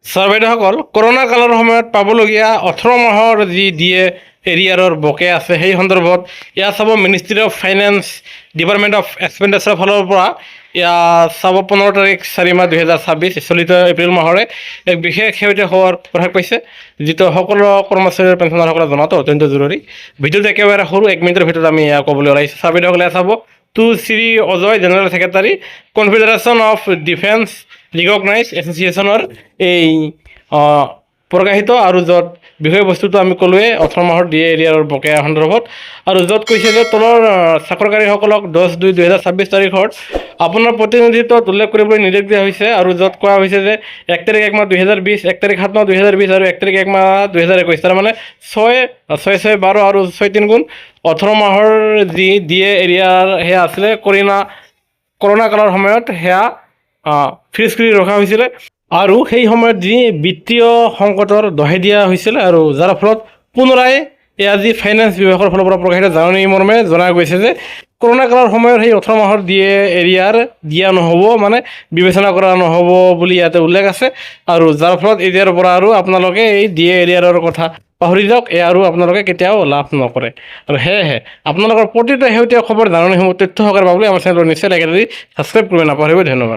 Sir বাইদেউসকল, corona কালৰ সময়ত পাবলগীয়া 18 মাহৰ যি দিয়ে এৰিয়াৰৰ বকেয়া আছে সেই সন্দৰ্ভত ইয়াত চাব ministry of finance department of এক্সপেণ্ডিচাৰৰ ফালৰ পৰা চাব 15 তাৰিখ 4 মাহ 2026 চলিত এপ্ৰিল মাহৰে এক বিশেষ শেহতীয়া খবৰ প্ৰকাশ পাইছে, যিটো সকলো কৰ্মচাৰীৰ পেঞ্চনাৰসকলে জনাটো অত্যন্ত জৰুৰী। ভিডিঅ'টো একেবাৰে সৰু 1 মিনিটৰ ভিতৰত আমি ক'বলৈ ওলাইছোঁ। ছাৰ বাইদেউসকলে চাব টু Shri Ajay general secretary confederation of defence recognise এছ'চিয়েশ্যনৰ এই প্ৰকাশিত আৰু য'ত বিষয়বস্তুটো আমি ক'লোৱে 18 মাহৰ দিয়ে এৰিয়াৰ বকেয়া সন্দৰ্ভত, আৰু য'ত কৈছে যে তলৰ চাকৰিকাৰীসকলক 10/2/2026 তাৰিখত আপোনাৰ প্ৰতিনিধিত্বত উল্লেখ কৰিবলৈ নিৰ্দেশ দিয়া হৈছে, আৰু য'ত কোৱা হৈছে যে 1 তাৰিখ 1 মাহ 2020, 1 তাৰিখ 7 মাহ 2020 আৰু 1 তাৰিখ 1 মাহ 2021, তাৰমানে 6/6/12 আৰু 6/3 18 মাহৰ যি দিয়ে এৰিয়াৰ সেয়া আছিলে কৰোণা কালৰ সময়ত সেয়া ফ্ৰিজ কৰি ৰখা হৈছিলে, আৰু সেই সময়ত যি বিত্তীয় সংকটৰ দহে দিয়া হৈছিল, আৰু যাৰ ফলত পুনৰাই এয়া যি ফাইনেন্স বিভাগৰ ফালৰ পৰা প্ৰকাশিত জাননী মৰ্মে জনা গৈছে যে কৰোণা কালৰ সময়ত সেই 18 মাহৰ দিয়ে এৰিয়াৰ দিয়া নহ'ব, মানে বিবেচনা কৰা নহ'ব বুলি ইয়াতে উল্লেখ আছে, আৰু যাৰ ফলত এতিয়াৰ পৰা আৰু আপোনালোকে এই দিয়ে এৰিয়াৰৰ কথা পাহৰি যাওক, আৰু আপোনালোকে কেতিয়াও লাভ নকৰে। আৰু সেয়েহে আপোনালোকৰ প্ৰতিটো শেহতীয়া খবৰ জাননীসমূহ তথ্য সহকাৰে পাবলৈ আমাৰ চেনেলটো নিশ্চয় লাইক কৰি ছাবস্ক্ৰাইব কৰিব নাপাহৰিব। ধন্যবাদ।